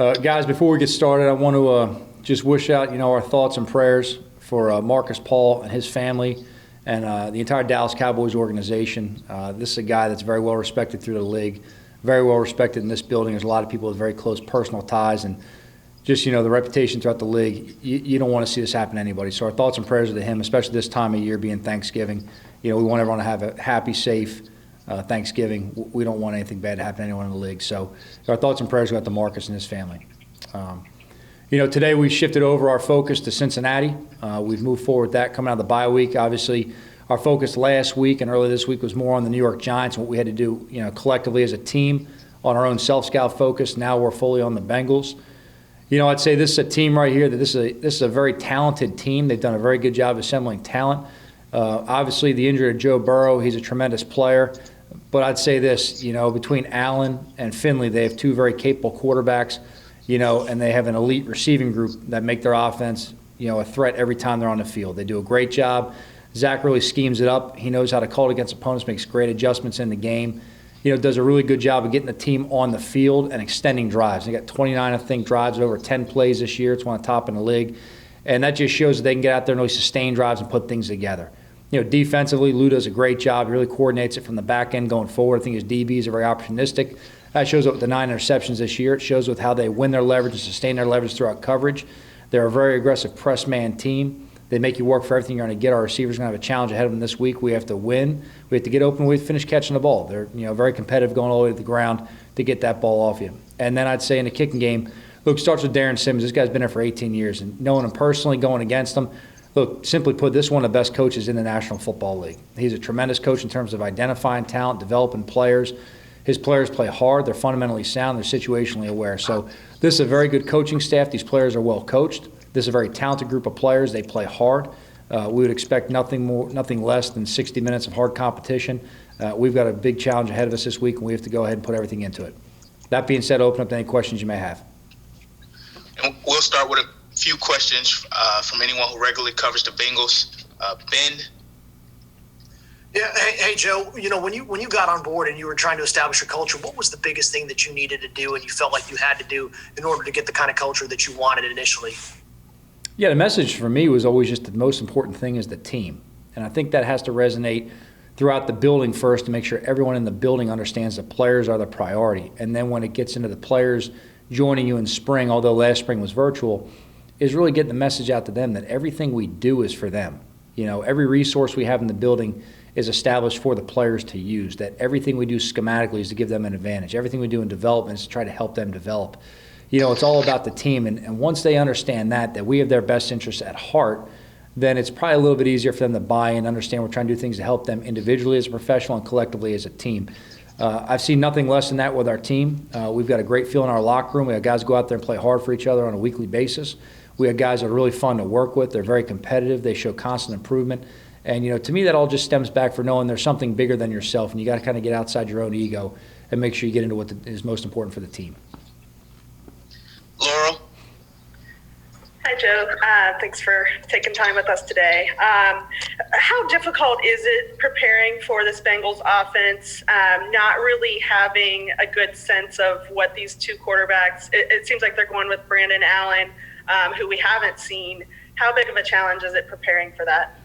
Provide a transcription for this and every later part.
Guys, before we get started, I want to just wish out, our thoughts and prayers for Marcus Paul and his family and the entire Dallas Cowboys organization. This is a guy that's very well respected through the league, very well respected in this building. There's a lot of people with very close personal ties and just, the reputation throughout the league. You don't want to see this happen to anybody. So our thoughts and prayers are to him, especially this time of year being Thanksgiving. We want everyone to have a happy, safe Thanksgiving. We don't want anything bad to happen to anyone in the league. So our thoughts and prayers go out to Marcus and his family. Today we shifted over our focus to Cincinnati. We've moved forward with that coming out of the bye week. Obviously, our focus last week and early this week was more on the New York Giants and what we had to do, collectively as a team on our own self-scout focus. Now we're fully on the Bengals. I'd say this is a team right here that this is a very talented team. They've done a very good job assembling talent. Obviously, the injury of Joe Burrow, he's a tremendous player. But I'd say this, between Allen and Finley, they have two very capable quarterbacks, and they have an elite receiving group that make their offense, a threat every time they're on the field. They do a great job. Zach really schemes it up. He knows how to call it against opponents, makes great adjustments in the game. Does a really good job of getting the team on the field and extending drives. They got 29, I think, drives over 10 plays this year. It's one of the top in the league. And that just shows that they can get out there and really sustain drives and put things together. Defensively, Lou does a great job. He really coordinates it from the back end going forward. I think his DBs are very opportunistic. That shows up with the 9 interceptions this year. It shows with how they win their leverage and sustain their leverage throughout coverage. They're a very aggressive press man team. They make you work for everything you're going to get. Our receivers are going to have a challenge ahead of them this week. We have to win. We have to get open. We have to finish catching the ball. They're very competitive going all the way to the ground to get that ball off you. And then I'd say in the kicking game, look, starts with Darren Simmons. This guy's been there for 18 years. And knowing him personally, going against him, look, simply put, this is one of the best coaches in the National Football League. He's a tremendous coach in terms of identifying talent, developing players. His players play hard. They're fundamentally sound. They're situationally aware. So this is a very good coaching staff. These players are well coached. This is a very talented group of players. They play hard. We would expect nothing less than 60 minutes of hard competition. We've got a big challenge ahead of us this week, and we have to go ahead and put everything into it. That being said, open up to any questions you may have. And we'll start with a few questions from anyone who regularly covers the Bengals. Ben? Yeah, hey Joe, when you got on board and you were trying to establish a culture, what was the biggest thing that you needed to do and you felt like you had to do in order to get the kind of culture that you wanted initially? Yeah, the message for me was always just the most important thing is the team. And I think that has to resonate throughout the building first to make sure everyone in the building understands the players are the priority. And then when it gets into the players joining you in spring, although last spring was virtual, is really getting the message out to them that everything we do is for them. Every resource we have in the building is established for the players to use, that everything we do schematically is to give them an advantage. Everything we do in development is to try to help them develop. It's all about the team. And once they understand that we have their best interests at heart, then it's probably a little bit easier for them to buy and understand we're trying to do things to help them individually as a professional and collectively as a team. I've seen nothing less than that with our team. We've got a great feel in our locker room. We have guys who go out there and play hard for each other on a weekly basis. We have guys that are really fun to work with. They're very competitive. They show constant improvement. And, to me, that all just stems back for knowing there's something bigger than yourself, and you got to kind of get outside your own ego and make sure you get into what is most important for the team. Laurel? Hi, Joe. Thanks for taking time with us today. How difficult is it preparing for this Bengals offense, not really having a good sense of what these two quarterbacks, it seems like they're going with Brandon Allen, who we haven't seen. How big of a challenge is it preparing for that?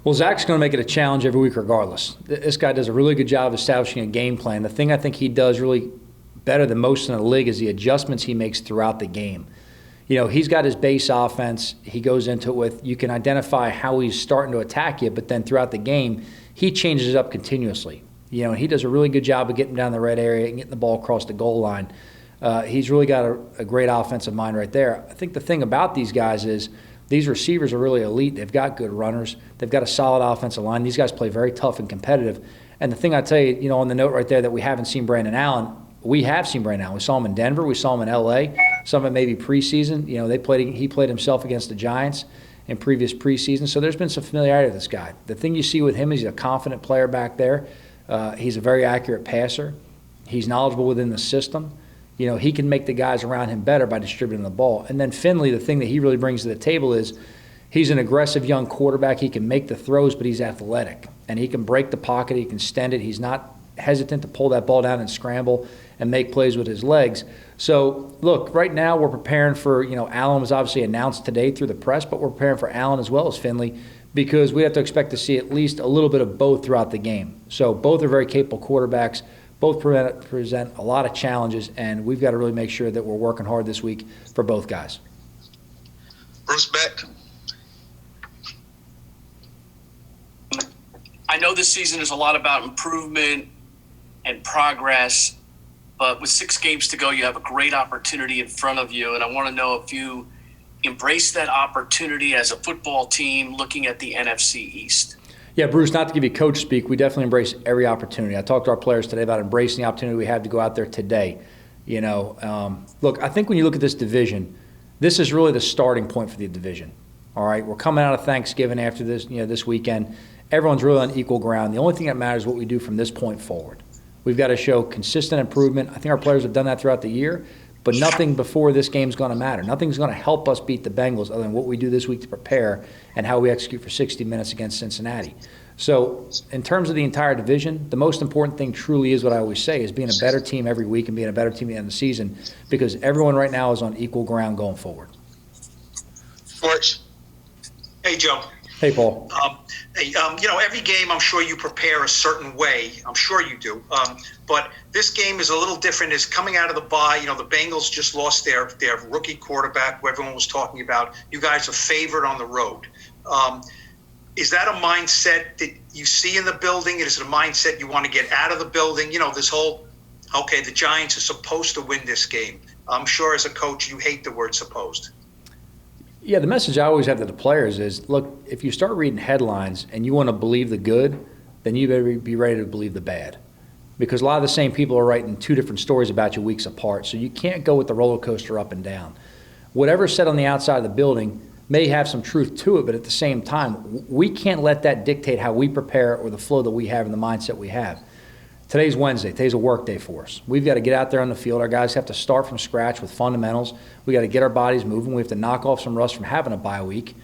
Well, Zach's going to make it a challenge every week regardless. This guy does a really good job of establishing a game plan. The thing I think he does really better than most in the league is the adjustments he makes throughout the game. He's got his base offense. He goes into it with, you can identify how he's starting to attack you, but then throughout the game, he changes it up continuously. He does a really good job of getting down the red area and getting the ball across the goal line. He's really got a great offensive mind right there. I think the thing about these guys is these receivers are really elite. They've got good runners. They've got a solid offensive line. These guys play very tough and competitive. And the thing I tell you, on the note right there that we haven't seen Brandon Allen, we have seen Brandon Allen. We saw him in Denver. We saw him in L.A. Some of it maybe preseason. He played himself against the Giants in previous preseason. So there's been some familiarity with this guy. The thing you see with him is he's a confident player back there. He's a very accurate passer. He's knowledgeable within the system. He can make the guys around him better by distributing the ball. And then Finley, the thing that he really brings to the table is he's an aggressive young quarterback. He can make the throws, but he's athletic. And he can break the pocket. He can extend it. He's not hesitant to pull that ball down and scramble and make plays with his legs. So, look, right now we're preparing for, Allen was obviously announced today through the press, but we're preparing for Allen as well as Finley because we have to expect to see at least a little bit of both throughout the game. So both are very capable quarterbacks. Both present a lot of challenges, and we've got to really make sure that we're working hard this week for both guys. Bruce Beck. I know this season is a lot about improvement and progress, but with 6 games to go, you have a great opportunity in front of you, and I want to know if you embrace that opportunity as a football team looking at the NFC East. Yeah, Bruce, not to give you coach speak, we definitely embrace every opportunity. I talked to our players today about embracing the opportunity we have to go out there today. Look, I think when you look at this division, this is really the starting point for the division. All right, we're coming out of Thanksgiving after this, this weekend. Everyone's really on equal ground. The only thing that matters is what we do from this point forward. We've got to show consistent improvement. I think our players have done that throughout the year, but nothing before this game is going to matter. Nothing's going to help us beat the Bengals other than what we do this week to prepare and how we execute for 60 minutes against Cincinnati. So in terms of the entire division, the most important thing truly is what I always say, is being a better team every week and being a better team at the end of the season, because everyone right now is on equal ground going forward. Forge. Hey, Joe. Hey, Paul. Every game I'm sure you prepare a certain way. I'm sure you do. But this game is a little different. It's coming out of the bye. The Bengals just lost their rookie quarterback, who everyone was talking about. You guys are favored on the road. Is that a mindset that you see in the building? Is it a mindset you want to get out of the building? This whole, the Giants are supposed to win this game. I'm sure as a coach you hate the word supposed. Yeah, the message I always have to the players is, look, if you start reading headlines and you want to believe the good, then you better be ready to believe the bad. Because a lot of the same people are writing 2 different stories about you weeks apart, so you can't go with the roller coaster up and down. Whatever's said on the outside of the building may have some truth to it, but at the same time, we can't let that dictate how we prepare or the flow that we have and the mindset we have. Today's Wednesday. Today's a work day for us. We've got to get out there on the field. Our guys have to start from scratch with fundamentals. We got to get our bodies moving. We have to knock off some rust from having a bye week.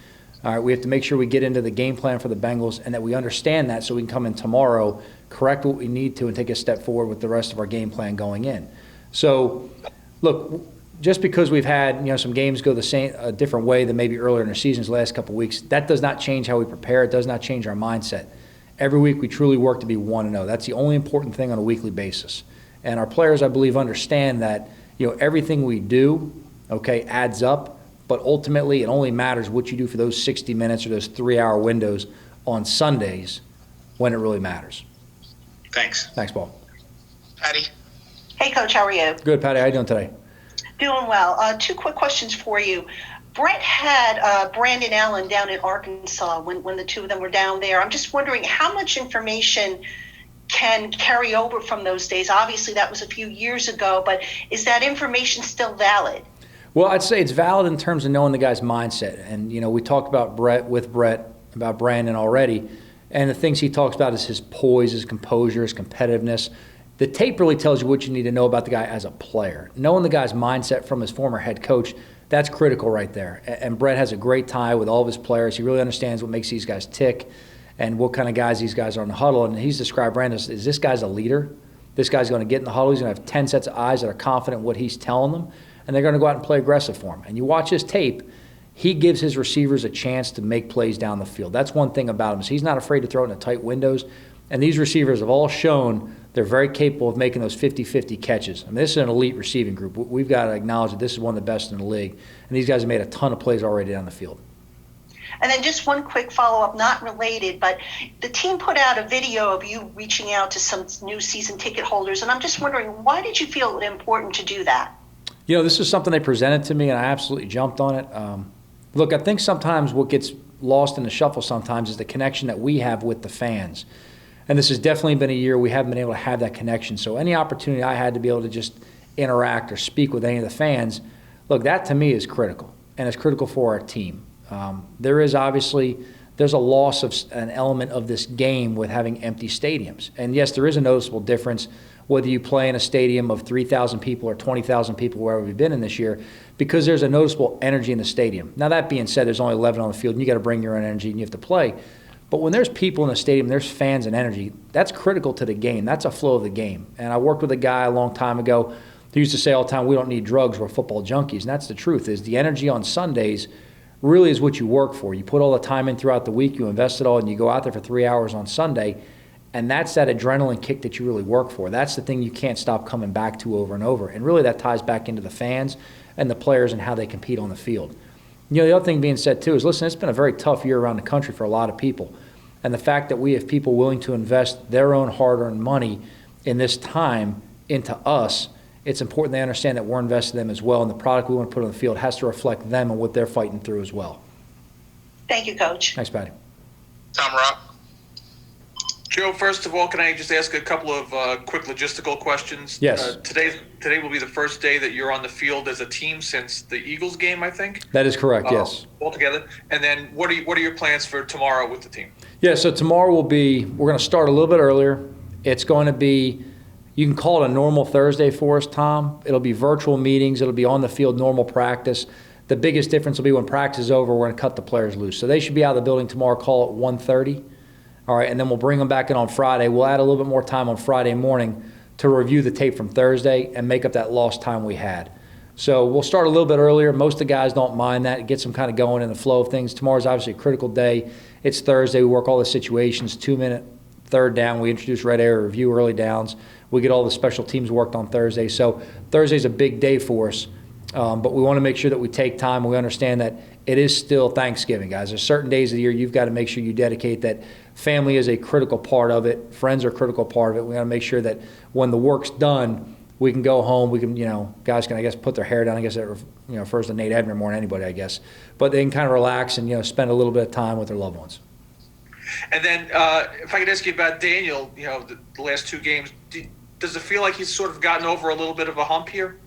All right, we have to make sure we get into the game plan for the Bengals and that we understand that so we can come in tomorrow, correct what we need to, and take a step forward with the rest of our game plan going in. So, look, just because we've had some games go a different way than maybe earlier in the season's last couple of weeks, that does not change how we prepare. It does not change our mindset. Every week we truly work to be 1-0. That's the only important thing on a weekly basis. And our players, I believe, understand that everything we do, adds up. But ultimately, it only matters what you do for those 60 minutes or those 3-hour windows on Sundays when it really matters. Thanks. Thanks, Paul. Patty. Hey, Coach, how are you? Good, Patty. How you doing today? Doing well. 2 quick questions for you. Brett had Brandon Allen down in Arkansas when the 2 of them were down there. I'm just wondering how much information can carry over from those days. Obviously, that was a few years ago, but is that information still valid? Well, I'd say it's valid in terms of knowing the guy's mindset. And, we talked about Brett about Brandon already. And the things he talks about is his poise, his composure, his competitiveness. The tape really tells you what you need to know about the guy as a player. Knowing the guy's mindset from his former head coach, that's critical right there. And Brett has a great tie with all of his players. He really understands what makes these guys tick and what kind of guys these guys are in the huddle. And he's described Brandon as this guy's a leader. This guy's going to get in the huddle. He's going to have 10 sets of eyes that are confident in what he's telling them. And they're going to go out and play aggressive for him. And you watch his tape, he gives his receivers a chance to make plays down the field. That's one thing about him, is he's not afraid to throw it in tight windows. And these receivers have all shown they're very capable of making those 50-50 catches. I mean, this is an elite receiving group. We've got to acknowledge that this is one of the best in the league. And these guys have made a ton of plays already down the field. And then just one quick follow-up, not related, but the team put out a video of you reaching out to some new season ticket holders. And I'm just wondering, why did you feel it important to do that? This is something they presented to me, and I absolutely jumped on it. Look, I think sometimes what gets lost in the shuffle sometimes is the connection that we have with the fans. And this has definitely been a year we haven't been able to have that connection. So any opportunity I had to be able to just interact or speak with any of the fans, look, that to me is critical, and it's critical for our team. There's a loss of an element of this game with having empty stadiums. And yes, there is a noticeable difference whether you play in a stadium of 3,000 people or 20,000 people, wherever we've been in this year, because there's a noticeable energy in the stadium. Now, that being said, there's only 11 on the field, and you got to bring your own energy, and you have to play. But when there's people in the stadium, there's fans and energy, that's critical to the game. That's a flow of the game. And I worked with a guy a long time ago who used to say all the time, we don't need drugs, we're football junkies. And that's the truth, is the energy on Sundays really is what you work for. You put all the time in throughout the week, you invest it all, and you go out there for 3 hours on Sunday, and that's that adrenaline kick that you really work for. That's the thing you can't stop coming back to over and over. And really that ties back into the fans and the players and how they compete on the field. You know, the other thing being said, too, is, listen, it's been a very tough year around the country for a lot of people. And the fact that we have people willing to invest their own hard-earned money in this time into us, it's important they understand that we're investing in them as well, and the product we want to put on the field has to reflect them and what they're fighting through as well. Thank you, Coach. Thanks, Patty. Tom Rock. Joe, first of all, can I just ask a couple of quick logistical questions? Yes. Today will be the first day that you're on the field as a team since the Eagles game, I think? That is correct, yes. All together. And then what are your plans for tomorrow with the team? Yeah, so tomorrow we're going to start a little bit earlier. It's going to be, you can call it a normal Thursday for us, Tom. It'll be virtual meetings. It'll be on the field, normal practice. The biggest difference will be when practice is over, we're going to cut the players loose. So they should be out of the building tomorrow, call it 1:30. All right, and then we'll bring them back in on Friday. We'll add a little bit more time on Friday morning to review the tape from Thursday and make up that lost time we had. So we'll start a little bit earlier. Most of the guys don't mind that. It gets them kind of going in the flow of things. Tomorrow's obviously a critical day. It's Thursday. We work all the situations, 2-minute third down. We introduce red area review, early downs. We get all the special teams worked on Thursday. So Thursday's a big day for us. But we want to make sure that we take time. We understand that it is still Thanksgiving, guys. There's certain days of the year you've got to make sure you dedicate that. Family is a critical part of it. Friends are a critical part of it. We got to make sure that when the work's done, we can go home. We can, guys can, I guess, put their hair down. I guess that, refers to Nate Edmond more than anybody, I guess. But they can kind of relax and, spend a little bit of time with their loved ones. And then if I could ask you about Daniel, the last two games, does it feel like he's sort of gotten over a little bit of a hump here?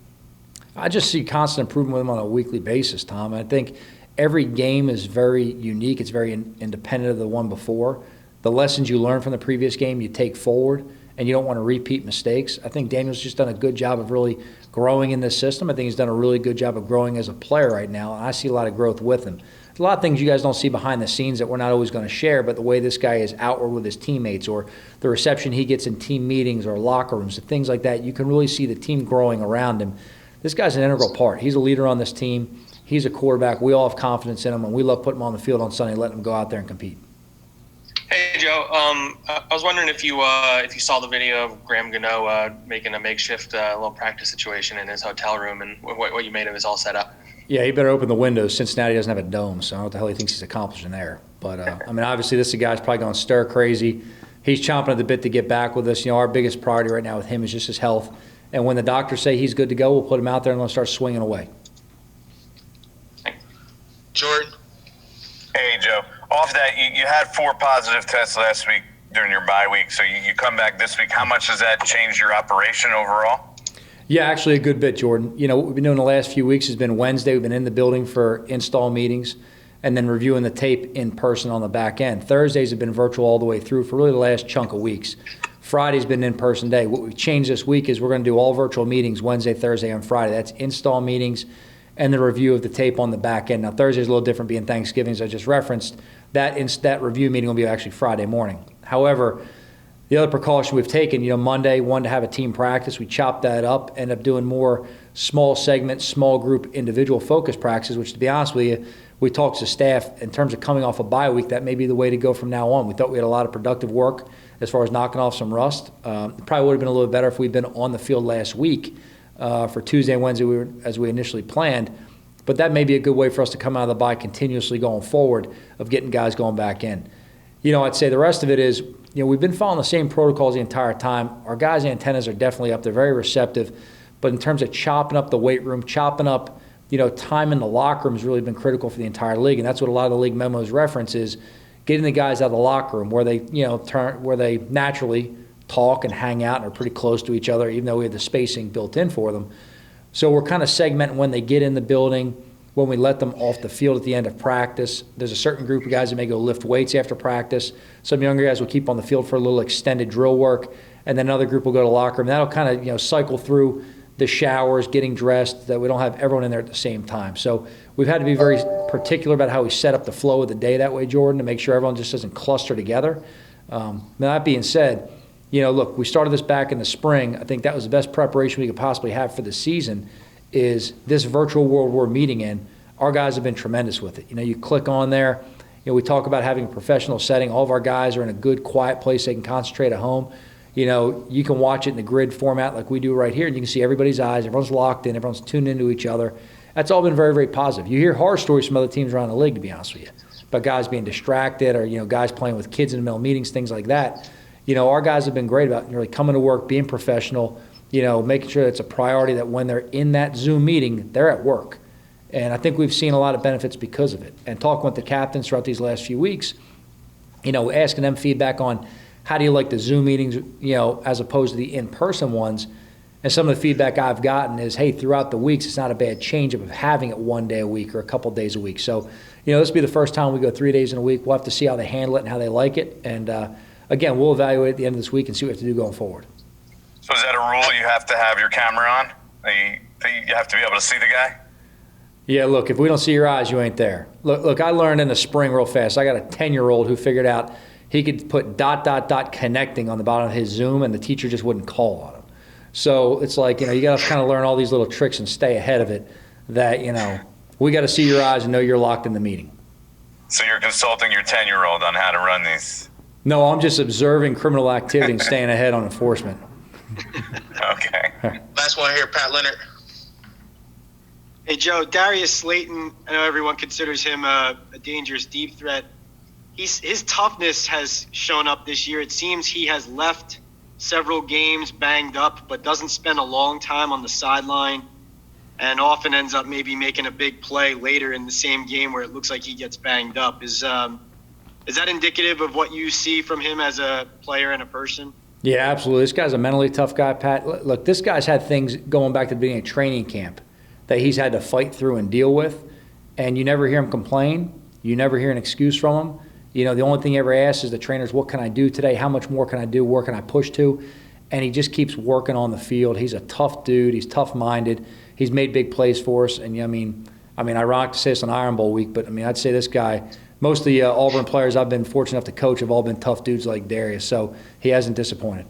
I just see constant improvement with him on a weekly basis, Tom. I think every game is very unique. It's very independent of the one before. The lessons you learn from the previous game you take forward, and you don't want to repeat mistakes. I think Daniel's just done a good job of really growing in this system. I think he's done a really good job of growing as a player right now, and I see a lot of growth with him. There's a lot of things you guys don't see behind the scenes that we're not always going to share, but the way this guy is outward with his teammates, or the reception he gets in team meetings or locker rooms, things like that, you can really see the team growing around him. This guy's an integral part. He's a leader on this team. He's a quarterback. We all have confidence in him, and we love putting him on the field on Sunday and letting him go out there and compete. Hey, Joe. I was wondering if you saw the video of Graham Gano making a makeshift little practice situation in his hotel room, and what you made of his all set up. Yeah, he better open the windows. Cincinnati doesn't have a dome, so I don't know what the hell he thinks he's accomplishing there. But, obviously this guy's probably going stir crazy. He's chomping at the bit to get back with us. Our biggest priority right now with him is just his health. And when the doctors say he's good to go, we'll put him out there and we'll start swinging away. Jordan. Hey, Joe. Off that, you had 4 positive tests last week during your bye week, so you come back this week. How much does that change your operation overall? Yeah, actually a good bit, Jordan. What we've been doing the last few weeks has been Wednesday. We've been in the building for install meetings and then reviewing the tape in person on the back end. Thursdays have been virtual all the way through for really the last chunk of weeks. Friday's been an in-person day. What we've changed this week is we're going to do all virtual meetings Wednesday, Thursday, and Friday. That's install meetings and the review of the tape on the back end. Now, Thursday's a little different being Thanksgiving, as I just referenced. That review meeting will be actually Friday morning. However, the other precaution we've taken, Monday, wanted to have a team practice. We chopped that up, ended up doing more small segment, small group, individual focus practices, which, to be honest with you, we talked to staff in terms of coming off a bye week, that may be the way to go from now on. We thought we had a lot of productive work as far as knocking off some rust. It probably would have been a little bit better if we'd been on the field last week for Tuesday and Wednesday as we initially planned. But that may be a good way for us to come out of the bye continuously going forward of getting guys going back in. I'd say the rest of it is, we've been following the same protocols the entire time. Our guys' antennas are definitely up. They're very receptive. But in terms of chopping up the weight room, chopping up, time in the locker room has really been critical for the entire league. And that's what a lot of the league memos reference is, getting the guys out of the locker room where they, where they naturally talk and hang out and are pretty close to each other, even though we have the spacing built in for them. So we're kind of segmenting when they get in the building, when we let them off the field at the end of practice. There's a certain group of guys that may go lift weights after practice. Some younger guys will keep on the field for a little extended drill work, and then another group will go to the locker room. That'll kind of cycle through the showers, getting dressed, that we don't have everyone in there at the same time. So we've had to be very particular about how we set up the flow of the day that way, Jordan, to make sure everyone just doesn't cluster together. Now, that being said, look, we started this back in the spring. I think that was the best preparation we could possibly have for the season, is this virtual world we're meeting in. Our guys have been tremendous with it. You click on there. We talk about having a professional setting. All of our guys are in a good, quiet place they can concentrate at home. You can watch it in the grid format like we do right here, and you can see everybody's eyes. Everyone's locked in. Everyone's tuned into each other. That's all been very, very positive. You hear horror stories from other teams around the league, to be honest with you, about guys being distracted or, guys playing with kids in the middle of meetings, things like that. Our guys have been great about really coming to work, being professional, making sure it's a priority that when they're in that Zoom meeting, they're at work. And I think we've seen a lot of benefits because of it. And talking with the captains throughout these last few weeks, asking them feedback on how do you like the Zoom meetings, as opposed to the in-person ones. And some of the feedback I've gotten is, hey, throughout the weeks, it's not a bad change of having it one day a week or a couple days a week. So, this will be the first time we go 3 days in a week. We'll have to see how they handle it and how they like it. And, again, we'll evaluate at the end of this week and see what we have to do going forward. So is that a rule you have to have your camera on? You have to be able to see the guy? Yeah, look, if we don't see your eyes, you ain't there. Look, I learned in the spring real fast. I got a 10-year-old who figured out he could put ... connecting on the bottom of his Zoom, and the teacher just wouldn't call on him. So it's like, you got to kind of learn all these little tricks and stay ahead of it that, we got to see your eyes and know you're locked in the meeting. So you're consulting your 10-year-old on how to run these? No, I'm just observing criminal activity and staying ahead on enforcement. Okay. Last one here, Pat Leonard. Hey, Joe, Darius Slayton, I know everyone considers him a dangerous deep threat. His toughness has shown up this year. It seems he has left several games banged up, but doesn't spend a long time on the sideline and often ends up maybe making a big play later in the same game where it looks like he gets banged up. Is that indicative of what you see from him as a player and a person? Yeah, absolutely. This guy's a mentally tough guy, Pat. Look, this guy's had things going back to the beginning of training camp that he's had to fight through and deal with, and you never hear him complain. You never hear an excuse from him. The only thing he ever asks is the trainers, what can I do today? How much more can I do? Where can I push to? And he just keeps working on the field. He's a tough dude. He's tough-minded. He's made big plays for us. And, I mean, ironic to say it's an Iron Bowl week, but, I'd say this guy, most of the Auburn players I've been fortunate enough to coach have all been tough dudes like Darius, so he hasn't disappointed.